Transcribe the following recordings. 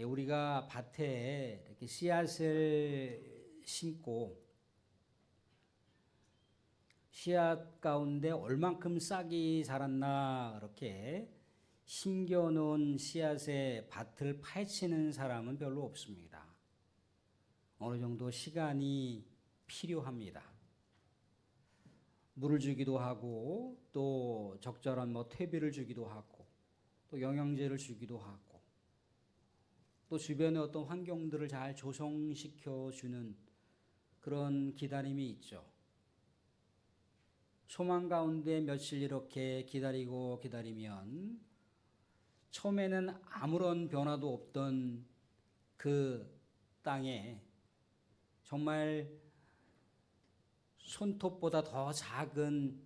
우리가 밭에 이렇게 씨앗을 심고 씨앗 가운데 얼만큼 싹이 자랐나 이렇게 심겨놓은 씨앗의 밭을 파헤치는 사람은 별로 없습니다. 어느 정도 시간이 필요합니다. 물을 주기도 하고 또 적절한 퇴비를 주기도 하고 또 영양제를 주기도 하고 또 주변의 어떤 환경들을 잘 조성시켜 주는 그런 기다림이 있죠. 소망 가운데 며칠 이렇게 기다리면 처음에는 아무런 변화도 없던 그 땅에 정말 손톱보다 더 작은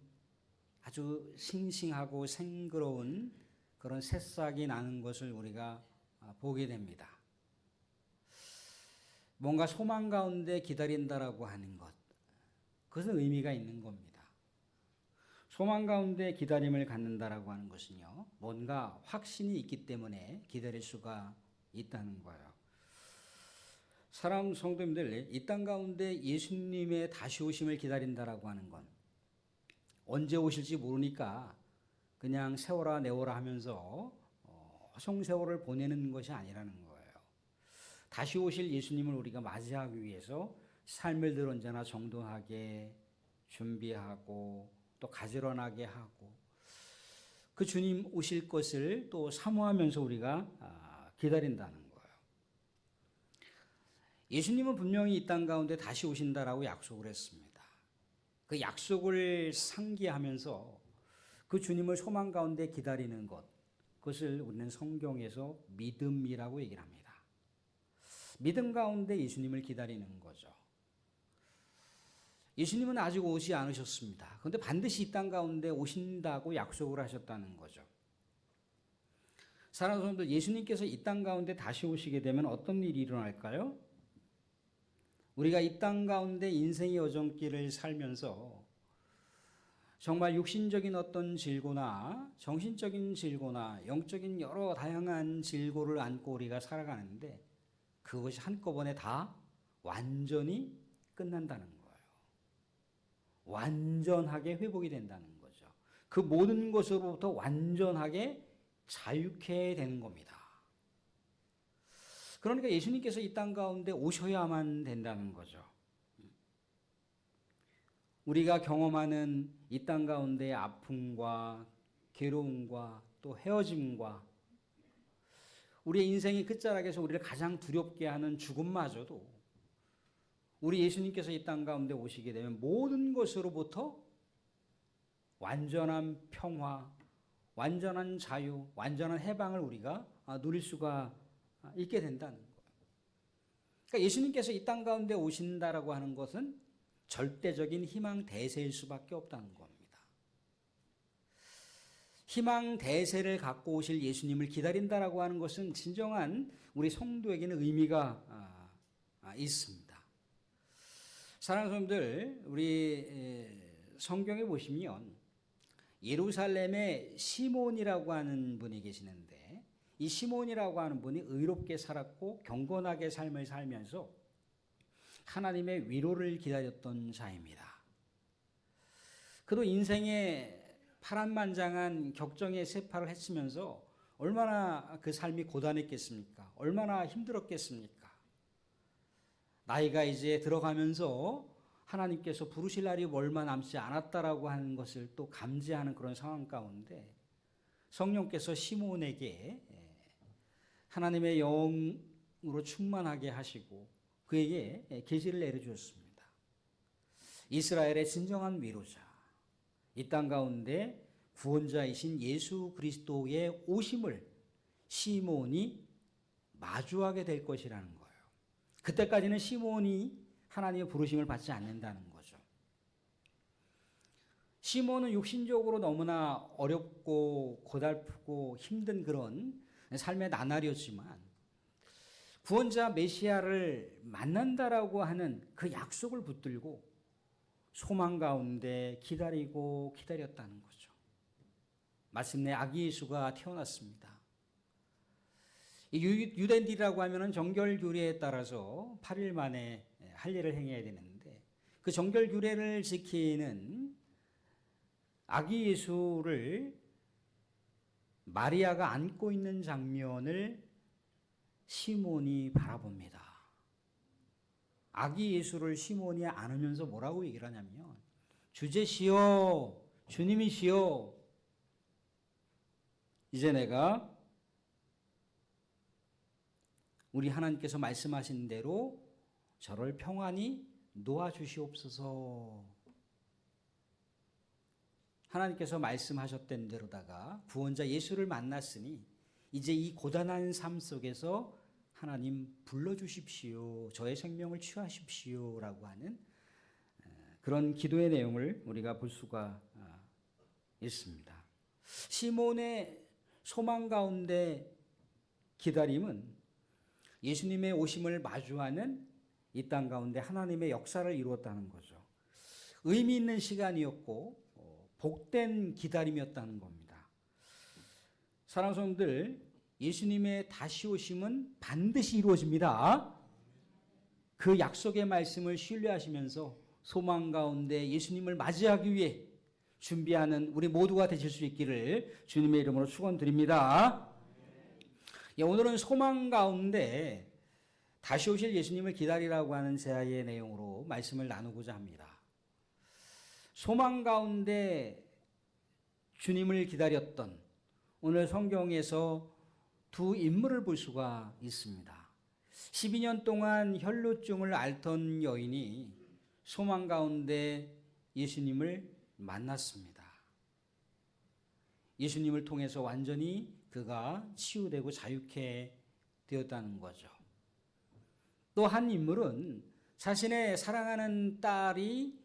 아주 싱싱하고 생그러운 그런 새싹이 나는 것을 우리가 보게 됩니다. 뭔가 소망 가운데 기다린다라고 하는 것, 그것은 의미가 있는 겁니다. 소망 가운데 기다림을 갖는다라고 하는 것은요, 뭔가 확신이 있기 때문에 기다릴 수가 있다는 거예요. 사랑하는 성도님들, 이 땅 가운데 예수님의 다시 오심을 기다린다라고 하는 건 언제 오실지 모르니까 그냥 세워라 내워라 하면서 허송세월을 보내는 것이 아니라는 거예요. 다시 오실 예수님을 우리가 맞이하기 위해서 삶을 늘 언제나 정돈하게 준비하고 또 가지런하게 하고 그 주님 오실 것을 또 사모하면서 우리가 기다린다는 거예요. 예수님은 분명히 이 땅 가운데 다시 오신다라고 약속을 했습니다. 그 약속을 상기하면서 그 주님을 소망 가운데 기다리는 것, 그것을 우리는 성경에서 믿음이라고 얘기를 합니다. 믿음 가운데 예수님을 기다리는 거죠. 예수님은 아직 오지 않으셨습니다. 그런데 반드시 이 땅 가운데 오신다고 약속을 하셨다는 거죠. 사랑하는 성도들, 예수님께서 이 땅 가운데 다시 오시게 되면 어떤 일이 일어날까요? 우리가 이 땅 가운데 인생의 여정길을 살면서 정말 육신적인 어떤 질고나 정신적인 질고나 영적인 여러 다양한 질고를 안고 우리가 살아가는데 그것이 한꺼번에 다 완전히 끝난다는 거예요. 완전하게 회복이 된다는 거죠. 그 모든 것으로부터 완전하게 자유케 되는 겁니다. 그러니까 예수님께서 이 땅 가운데 오셔야만 된다는 거죠. 우리가 경험하는 이 땅 가운데의 아픔과 괴로움과 또 헤어짐과 우리의 인생의 끝자락에서 우리를 가장 두렵게 하는 죽음마저도 우리 예수님께서 이 땅 가운데 오시게 되면 모든 것으로부터 완전한 평화, 완전한 자유, 완전한 해방을 우리가 누릴 수가 있게 된다는 거예요. 그러니까 예수님께서 이 땅 가운데 오신다라고 하는 것은 절대적인 희망 대세일 수밖에 없다는 겁니다. 희망 대세를 갖고 오실 예수님을 기다린다라고 하는 것은 진정한 우리 성도에게는 의미가 있습니다. 사랑하는 성도들, 우리 성경에 보시면 예루살렘에 시몬이라고 하는 분이 계시는데 이 시몬이라고 하는 분이 의롭게 살았고 경건하게 삶을 살면서 하나님의 위로를 기다렸던 자입니다. 그도 인생의 파란만장한 격정의 세파를 헤치면서 얼마나 그 삶이 고단했겠습니까? 얼마나 힘들었겠습니까? 나이가 이제 들어가면서 하나님께서 부르실 날이 얼마 남지 않았다라고 하는 것을 또 감지하는 그런 상황 가운데 성령께서 시몬에게 하나님의 영으로 충만하게 하시고 그에게 계시를 내려주었습니다. 이스라엘의 진정한 위로자, 이 땅 가운데 구원자이신 예수 그리스도의 오심을 시몬이 마주하게 될 것이라는 거예요. 그때까지는 시몬이 하나님의 부르심을 받지 않는다는 거죠. 시몬은 육신적으로 너무나 어렵고 고달프고 힘든 그런 삶의 나날이었지만 구원자 메시아를 만난다라고 하는 그 약속을 붙들고 소망 가운데 기다렸다는 거죠. 마침내 아기 예수가 태어났습니다. 유대인들이라고 하면은 정결 규례에 따라서 8일 만에 할례를 행해야 되는데 그 정결 규례를 지키는 아기 예수를 마리아가 안고 있는 장면을 시몬이 바라봅니다. 아기 예수를 시몬이 안으면서 뭐라고 얘기를 하냐면 주제시여 주님이시여 이제 내가 우리 하나님께서 말씀하신 대로 저를 평안히 놓아주시옵소서. 하나님께서 말씀하셨던 대로다가 구원자 예수를 만났으니 이제 이 고단한 삶 속에서 하나님 불러주십시오. 저의 생명을 취하십시오. 라고 하는 그런 기도의 내용을 우리가 볼 수가 있습니다. 시몬의 소망 가운데 기다림은 예수님의 오심을 마주하는 이 땅 가운데 하나님의 역사를 이루었다는 거죠. 의미 있는 시간이었고 복된 기다림이었다는 겁니다. 사랑하는 성도들, 예수님의 다시 오심은 반드시 이루어집니다. 그 약속의 말씀을 신뢰하시면서 소망 가운데 예수님을 맞이하기 위해 준비하는 우리 모두가 되실 수 있기를 주님의 이름으로 축원드립니다. 오늘은 소망 가운데 다시 오실 예수님을 기다리라고 하는 제아의 내용으로 말씀을 나누고자 합니다. 소망 가운데 주님을 기다렸던 오늘 성경에서 두 인물을 볼 수가 있습니다. 12년 동안 혈루증을 앓던 여인이 소망 가운데 예수님을 만났습니다. 예수님을 통해서 완전히 그가 치유되고 자유케 되었다는 거죠. 또 한 인물은 자신의 사랑하는 딸이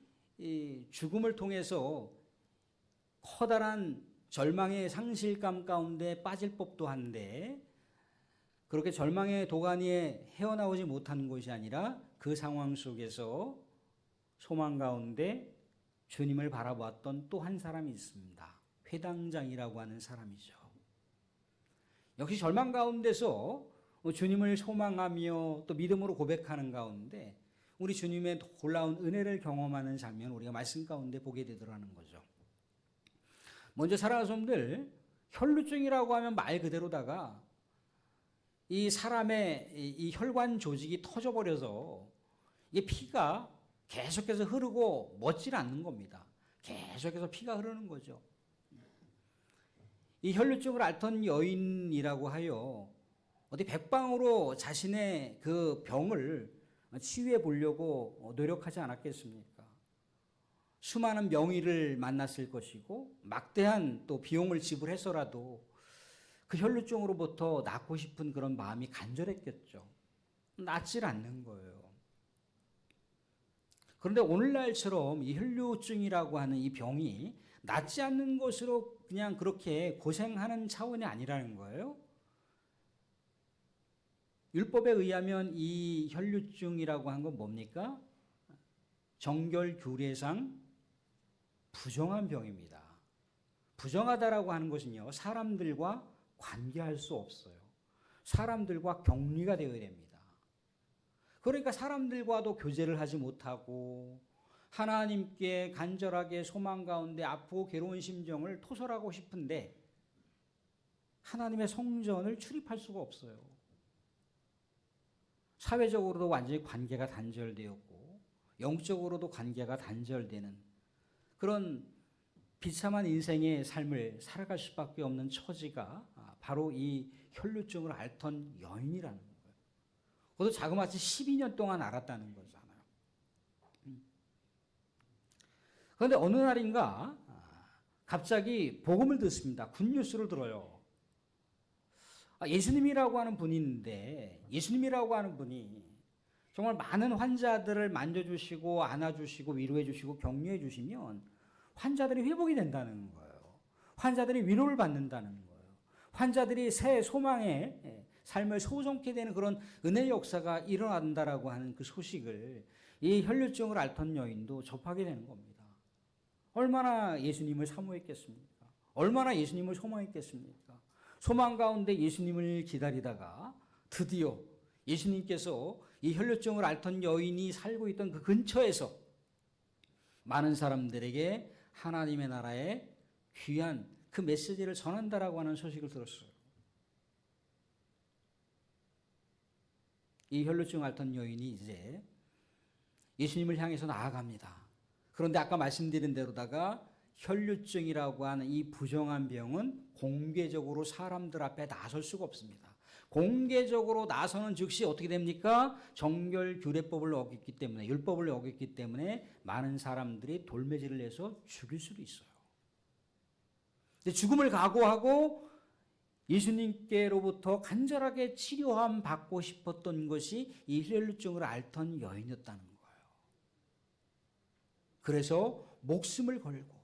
죽음을 통해서 커다란 절망의 상실감 가운데 빠질 법도 한데 그렇게 절망의 도가니에 헤어나오지 못한 것이 아니라 그 상황 속에서 소망 가운데 주님을 바라보았던 또 한 사람이 있습니다. 회당장이라고 하는 사람이죠. 역시 절망 가운데서 주님을 소망하며 또 믿음으로 고백하는 가운데 우리 주님의 놀라운 은혜를 경험하는 장면을 우리가 말씀 가운데 보게 되더라는 거죠. 먼저 사랑하는 성도들, 혈루증이라고 하면 말 그대로다가 이 사람의 이 혈관 조직이 터져버려서 이게 피가 계속해서 흐르고 멎질 않는 겁니다. 계속해서 피가 흐르는 거죠. 이 혈루증을 앓던 여인이라고 하여 어디 백방으로 자신의 그 병을 치유해 보려고 노력하지 않았겠습니까? 수많은 명의를 만났을 것이고 막대한 또 비용을 지불해서라도 그 혈루증으로부터 낫고 싶은 그런 마음이 간절했겠죠. 낫질 않는 거예요. 그런데 오늘날처럼 이 혈루증이라고 하는 이 병이 낫지 않는 것으로 그냥 그렇게 고생하는 차원이 아니라는 거예요. 율법에 의하면 이 혈루증이라고 하는 건 뭡니까? 정결규례상 부정한 병입니다. 부정하다라고 하는 것은요, 사람들과 관계할 수 없어요. 사람들과 격리가 되어야 됩니다. 그러니까 사람들과도 교제를 하지 못하고 하나님께 간절하게 소망 가운데 아프고 괴로운 심정을 토설하고 싶은데 하나님의 성전을 출입할 수가 없어요. 사회적으로도 완전히 관계가 단절되었고 영적으로도 관계가 단절되는 그런 비참한 인생의 삶을 살아갈 수밖에 없는 처지가 바로 이 혈루증을 앓던 여인이라는 거예요. 그것도 자그마치 12년 동안 앓았다는 거잖아요. 그런데 어느 날인가 갑자기 복음을 듣습니다. 굿뉴스를 들어요. 예수님이라고 하는 분이 있는데 예수님이라고 하는 분이 정말 많은 환자들을 만져주시고 안아주시고 위로해주시고 격려해주시면 환자들이 회복이 된다는 거예요. 환자들이 위로를 받는다는 거예요. 환자들이 새 소망의 삶을 소송케 되는 그런 은혜의 역사가 일어난다라고 하는 그 소식을 이 혈루증을 앓던 여인도 접하게 되는 겁니다. 얼마나 예수님을 사모했겠습니까? 얼마나 예수님을 소망했겠습니까? 소망 가운데 예수님을 기다리다가 드디어 예수님께서 이 혈루증을 앓던 여인이 살고 있던 그 근처에서 많은 사람들에게 하나님의 나라의 귀한 그 메시지를 전한다라고 하는 소식을 들었어요. 이 혈루증 앓던 여인이 이제 예수님을 향해서 나아갑니다. 그런데 아까 말씀드린 대로다가 혈루증이라고 하는 이 부정한 병은 공개적으로 사람들 앞에 나설 수가 없습니다. 공개적으로 나서는 즉시 어떻게 됩니까? 정결규례법을 어겼기 때문에, 율법을 어겼기 때문에 많은 사람들이 돌매질을 해서 죽일 수도 있어요. 근데 죽음을 각오하고 예수님께로부터 간절하게 치료함 받고 싶었던 것이 이 혈루증을 앓던 여인이었다는 거예요. 그래서 목숨을 걸고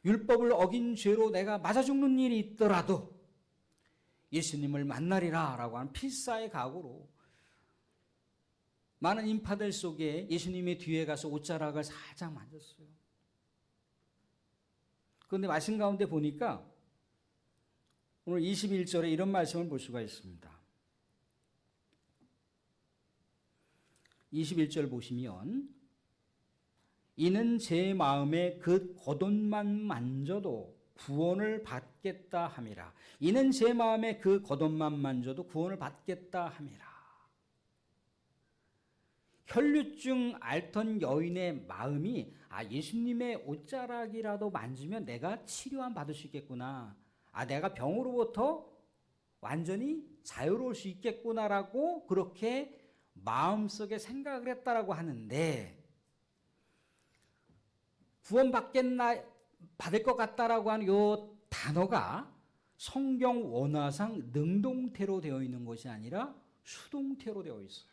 율법을 어긴 죄로 내가 맞아 죽는 일이 있더라도 예수님을 만나리라 라고 하는 필사의 각오로 많은 인파들 속에 예수님의 뒤에 가서 옷자락을 살짝 만졌어요. 그런데 말씀 가운데 보니까 오늘 21절에 이런 말씀을 볼 수가 있습니다. 21절 보시면 이는 제 마음에 그 겉옷만 만져도 구원을 받겠다 함이라. 이는 제 마음에 그 겉옷만 만져도 구원을 받겠다 함이라. 혈루증 앓던 여인의 마음이 예수님의 옷자락이라도 만지면 내가 치료함 받을 수 있겠구나. 내가 병으로부터 완전히 자유로울 수 있겠구나라고 그렇게 마음속에 생각을 했다라고 하는데 받을 것 같다라고 하는 요 단어가 성경 원화상 능동태로 되어 있는 것이 아니라 수동태로 되어 있어요.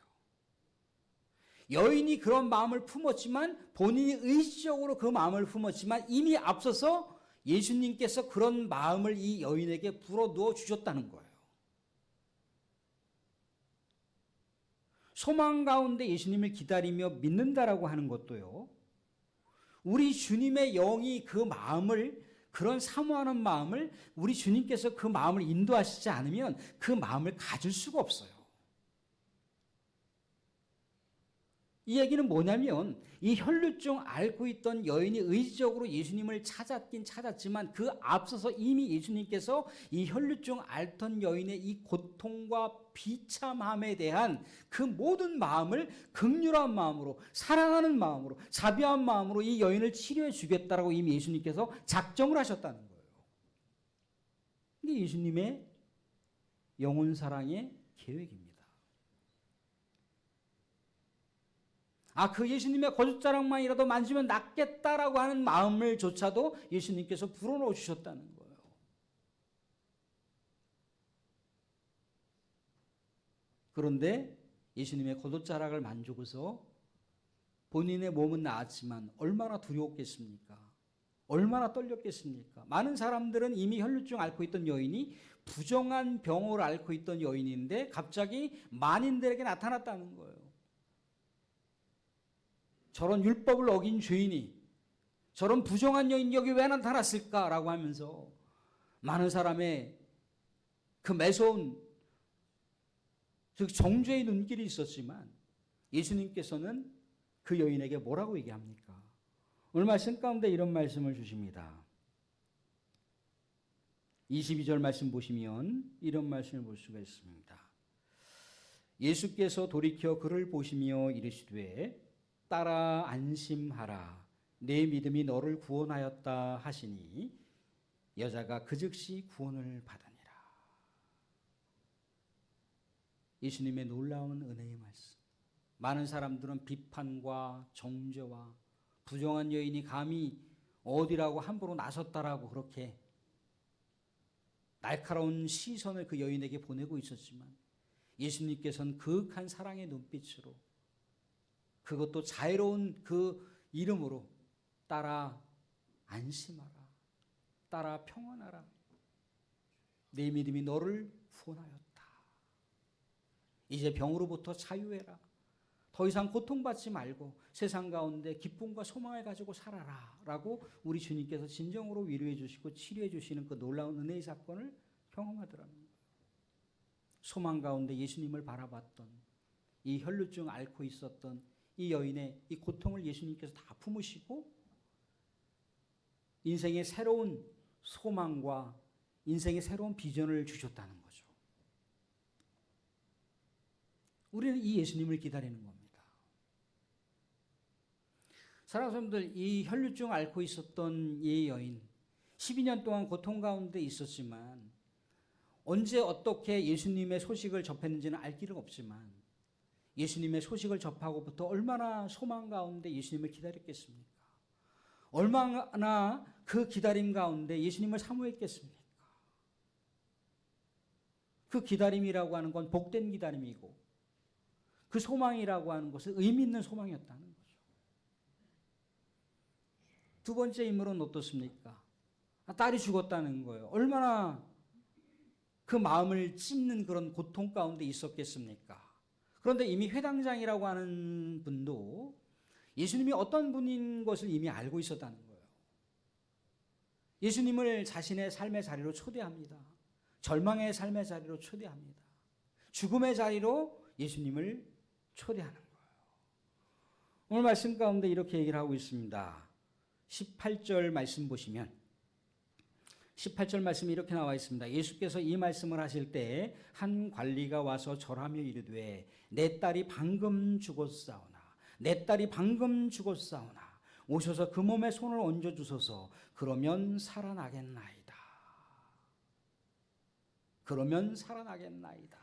여인이 그런 마음을 품었지만 본인이 의식적으로 그 마음을 품었지만 이미 앞서서 예수님께서 그런 마음을 이 여인에게 불어넣어 주셨다는 거예요. 소망 가운데 예수님을 기다리며 믿는다라고 하는 것도요. 우리 주님의 영이 그 마음을 그런 사모하는 마음을 우리 주님께서 그 마음을 인도하시지 않으면 그 마음을 가질 수가 없어요. 이 얘기는 뭐냐면 이 혈루증 앓고 있던 여인이 의지적으로 예수님을 찾았긴 찾았지만 그 앞서서 이미 예수님께서 이 혈루증 앓던 여인의 이 고통과 비참함에 대한 그 모든 마음을 긍휼한 마음으로 사랑하는 마음으로 자비한 마음으로 이 여인을 치료해 주겠다라고 이미 예수님께서 작정을 하셨다는 거예요. 이게 예수님의 영혼 사랑의 계획입니다. 그 예수님의 겉옷자락만이라도 만지면 낫겠다라고 하는 마음을 조차도 예수님께서 불어넣어 주셨다는 거예요. 그런데 예수님의 겉옷자락을 만지고서 본인의 몸은 나았지만 얼마나 두려웠겠습니까? 얼마나 떨렸겠습니까? 많은 사람들은 이미 혈루증 앓고 있던 여인이 부정한 병을 앓고 있던 여인인데 갑자기 만인들에게 나타났다는 거예요. 저런 율법을 어긴 죄인이 저런 부정한 여인이 여기 왜 나타났을까라고 하면서 많은 사람의 그 매서운 즉 정죄의 눈길이 있었지만 예수님께서는 그 여인에게 뭐라고 얘기합니까? 오늘 말씀 가운데 이런 말씀을 주십니다. 22절 말씀 보시면 이런 말씀을 볼 수가 있습니다. 예수께서 돌이켜 그를 보시며 이르시되 따라 안심하라. 내 믿음이 너를 구원하였다 하시니 여자가 그 즉시 구원을 받으니라. 예수님의 놀라운 은혜의 말씀. 많은 사람들은 비판과 정죄와 부정한 여인이 감히 어디라고 함부로 나섰다라고 그렇게 날카로운 시선을 그 여인에게 보내고 있었지만 예수님께서는 그윽한 사랑의 눈빛으로 그것도 자애로운 그 이름으로 따라 안심하라. 따라 평안하라. 내 믿음이 너를 구원하였다. 이제 병으로부터 자유해라. 더 이상 고통받지 말고 세상 가운데 기쁨과 소망을 가지고 살아라. 라고 우리 주님께서 진정으로 위로해 주시고 치료해 주시는 그 놀라운 은혜의 사건을 경험하더라는 거예요. 소망 가운데 예수님을 바라봤던 이 혈루증 앓고 있었던 이 여인의 이 고통을 예수님께서 다 품으시고 인생의 새로운 소망과 인생의 새로운 비전을 주셨다는 거죠. 우리는 이 예수님을 기다리는 겁니다. 사랑하는 사람들, 이 혈루증 앓고 있었던 이 여인 12년 동안 고통 가운데 있었지만 언제 어떻게 예수님의 소식을 접했는지는 알 길은 없지만 예수님의 소식을 접하고부터 얼마나 소망 가운데 예수님을 기다렸겠습니까? 얼마나 그 기다림 가운데 예수님을 사모했겠습니까? 그 기다림이라고 하는 건 복된 기다림이고 그 소망이라고 하는 것은 의미 있는 소망이었다는 거죠. 두 번째 인물은 어떻습니까? 딸이 죽었다는 거예요. 얼마나 그 마음을 찢는 그런 고통 가운데 있었겠습니까? 그런데 이미 회당장이라고 하는 분도 예수님이 어떤 분인 것을 이미 알고 있었다는 거예요. 예수님을 자신의 삶의 자리로 초대합니다. 절망의 삶의 자리로 초대합니다. 죽음의 자리로 예수님을 초대하는 거예요. 오늘 말씀 가운데 이렇게 얘기를 하고 있습니다. 18절 말씀 보시면 18절 말씀이 이렇게 나와 있습니다. 예수께서 이 말씀을 하실 때 한 관리가 와서 절하며 이르되 내 딸이 방금 죽었사오나 내 딸이 방금 죽었사오나 오셔서 그 몸에 손을 얹어 주소서. 그러면 살아나겠나이다. 그러면 살아나겠나이다.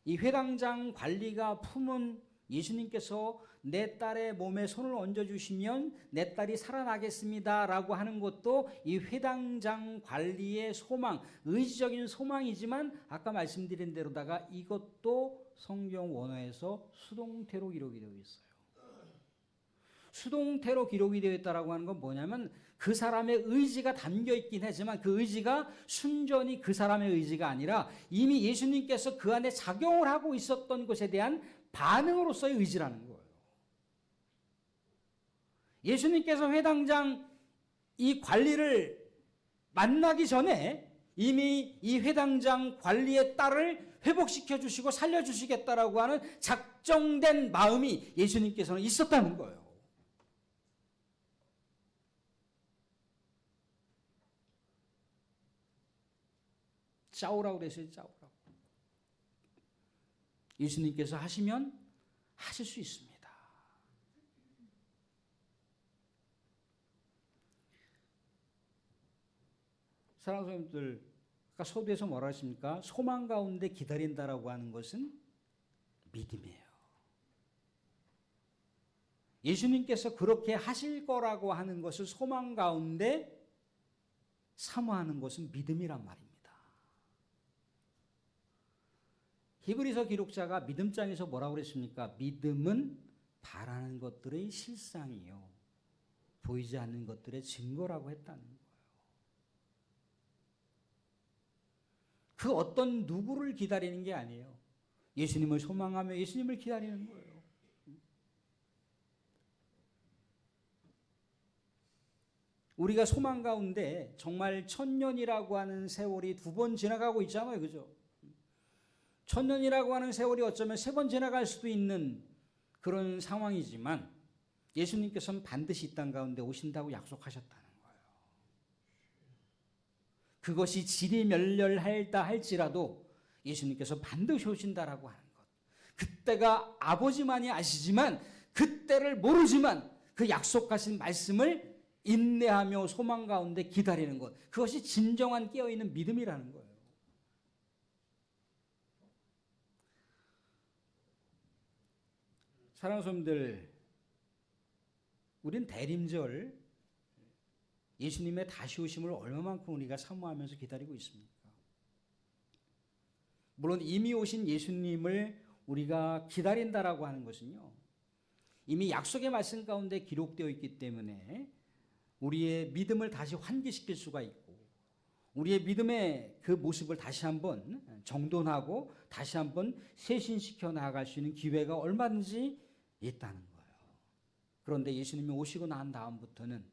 이 회당장 관리가 품은 예수님께서 내 딸의 몸에 손을 얹어주시면 내 딸이 살아나겠습니다 라고 하는 것도 이 회당장 관리의 소망, 의지적인 소망이지만 아까 말씀드린 대로다가 이것도 성경 원어에서 수동태로 기록이 되어 있어요. 수동태로 기록이 되어 있다고 하는 건 뭐냐면 그 사람의 의지가 담겨 있긴 하지만 그 의지가 순전히 그 사람의 의지가 아니라 이미 예수님께서 그 안에 작용을 하고 있었던 것에 대한 반응으로서의 의지라는 거예요. 예수님께서 회당장 이 관리를 만나기 전에 이미 이 회당장 관리의 딸을 회복시켜 주시고 살려 주시겠다라고 하는 작정된 마음이 예수님께서는 있었다는 거예요. 짜오라고 그랬어요. 짜오라고. 예수님께서 하시면 하실 수 있습니다. 사랑하는 사람들, 아까 서두에서 뭐라 했습니까? 소망 가운데 기다린다라고 하는 것은 믿음이에요. 예수님께서 그렇게 하실 거라고 하는 것을 소망 가운데 사모하는 것은 믿음이란 말입니다. 히브리서 기록자가 믿음장에서 뭐라고 그랬습니까? 믿음은 바라는 것들의 실상이요 보이지 않는 것들의 증거라고 했다는 거예요. 그 어떤 누구를 기다리는 게 아니에요. 예수님을 소망하며 예수님을 기다리는 거예요. 우리가 소망 가운데 정말 1000년이라고 하는 세월이 2번 지나가고 있잖아요. 그죠? 1000년이라고 하는 세월이 어쩌면 3번 지나갈 수도 있는 그런 상황이지만 예수님께서는 반드시 이 땅 가운데 오신다고 약속하셨다는 거예요. 그것이 지리멸렬하다 할지라도 예수님께서 반드시 오신다라고 하는 것. 그때가 아버지만이 아시지만 그때를 모르지만 그 약속하신 말씀을 인내하며 소망 가운데 기다리는 것. 그것이 진정한 깨어있는 믿음이라는 거예요. 사랑하는 성도들, 우린 대림절 예수님의 다시 오심을 얼마만큼 우리가 사모하면서 기다리고 있습니까? 물론 이미 오신 예수님을 우리가 기다린다라고 하는 것은요, 이미 약속의 말씀 가운데 기록되어 있기 때문에 우리의 믿음을 다시 환기시킬 수가 있고 우리의 믿음의 그 모습을 다시 한번 정돈하고 다시 한번 쇄신시켜 나아갈 수 있는 기회가 얼마든지 있다는 거예요. 그런데 예수님이 오시고 난 다음부터는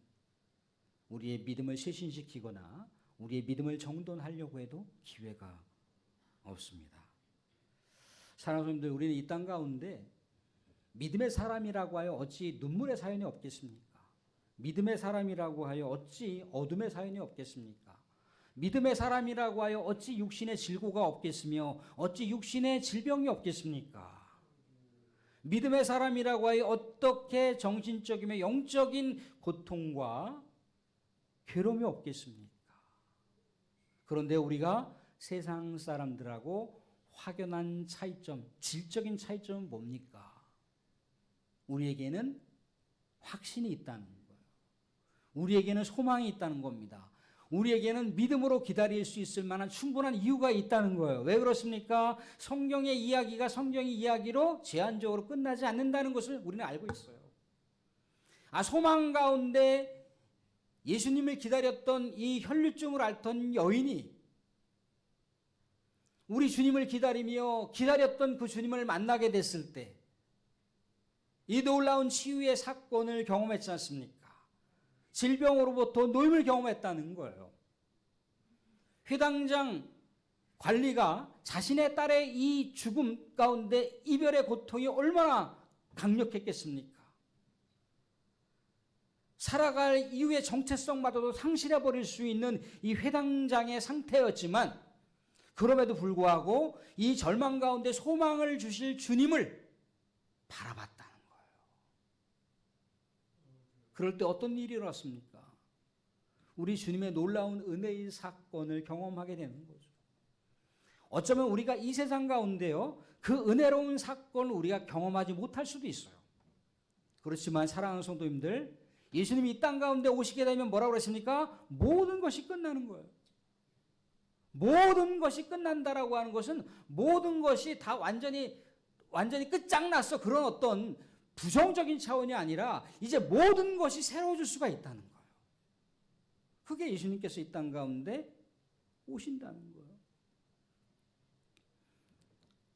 우리의 믿음을 쇄신시키거나 우리의 믿음을 정돈하려고 해도 기회가 없습니다. 사랑하는 성도들, 우리는 이 땅 가운데 믿음의 사람이라고 하여 어찌 눈물의 사연이 없겠습니까? 믿음의 사람이라고 하여 어찌 어둠의 사연이 없겠습니까? 믿음의 사람이라고 하여 어찌 육신의 질고가 없겠으며 어찌 육신의 질병이 없겠습니까? 믿음의 사람이라고 하여 어떻게 정신적이며 영적인 고통과 괴로움이 없겠습니까? 그런데 우리가 세상 사람들하고 확연한 차이점, 질적인 차이점은 뭡니까? 우리에게는 확신이 있다는 거예요. 우리에게는 소망이 있다는 겁니다. 우리에게는 믿음으로 기다릴 수 있을 만한 충분한 이유가 있다는 거예요. 왜 그렇습니까? 성경의 이야기가 성경의 이야기로 제한적으로 끝나지 않는다는 것을 우리는 알고 있어요. 소망 가운데 예수님을 기다렸던 이 혈류증을 앓던 여인이 우리 주님을 기다리며 기다렸던 그 주님을 만나게 됐을 때 이 놀라운 치유의 사건을 경험했지 않습니까? 질병으로부터 노임을 경험했다는 거예요. 회당장 관리가 자신의 딸의 이 죽음 가운데 이별의 고통이 얼마나 강력했겠습니까? 살아갈 이유의 정체성마저도 상실해버릴 수 있는 이 회당장의 상태였지만 그럼에도 불구하고 이 절망 가운데 소망을 주실 주님을 바라봤다는 거예요. 그럴 때 어떤 일이 일어났습니까? 우리 주님의 놀라운 은혜의 사건을 경험하게 되는 거죠. 어쩌면 우리가 이 세상 가운데요, 그 은혜로운 사건을 우리가 경험하지 못할 수도 있어요. 그렇지만 사랑하는 성도님들, 예수님이 이 땅 가운데 오시게 되면 뭐라고 그랬습니까? 모든 것이 끝나는 거예요. 모든 것이 끝난다라고 하는 것은 모든 것이 다 완전히 끝장났어. 그런 어떤 부정적인 차원이 아니라 이제 모든 것이 새로워질 수가 있다는 거예요. 그게 예수님께서 이 땅 가운데 오신다는 거예요.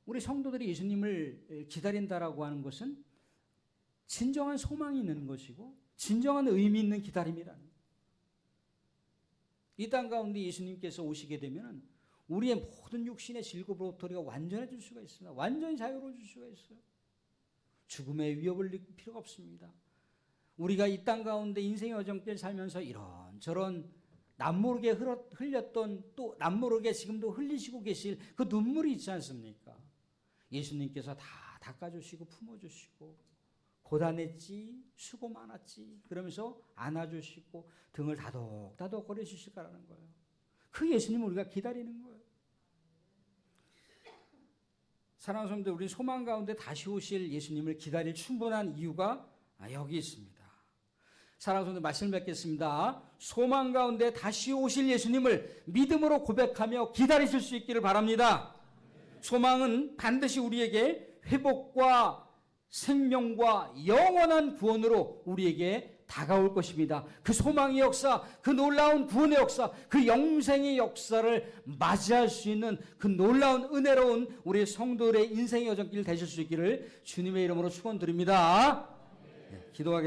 우리 성도들이 예수님을 기다린다라고 하는 것은 진정한 소망이 있는 것이고 진정한 의미 있는 기다림이라는 거예요. 이 땅 가운데 예수님께서 오시게 되면 우리의 모든 육신의 질고로부터 우리가 완전해질 수가 있습니다. 완전히 자유로워질 수가 있어요. 죽음의 위협을 느낄 필요가 없습니다. 우리가 이 땅 가운데 인생의 여정길 살면서 이런저런 남모르게 흘렸던 또 남모르게 지금도 흘리시고 계실 그 눈물이 있지 않습니까? 예수님께서 다 닦아주시고 품어주시고 고단했지 수고 많았지 그러면서 안아주시고 등을 다독다독 거려주실 거라는 거예요. 그 예수님을 우리가 기다리는 거예요. 사랑하는 성도들, 우리 소망 가운데 다시 오실 예수님을 기다릴 충분한 이유가 여기 있습니다. 사랑하는 성도들, 말씀을 맺겠습니다. 소망 가운데 다시 오실 예수님을 믿음으로 고백하며 기다리실 수 있기를 바랍니다. 소망은 반드시 우리에게 회복과 생명과 영원한 구원으로 우리에게 다가올 것입니다. 그 소망의 역사, 그 놀라운 구원의 역사, 그 영생의 역사를 맞이할 수 있는 그 놀라운 은혜로운 우리 성도들의 인생의 여정길 되실 수 있기를 주님의 이름으로 축원드립니다. 기도하겠습니다.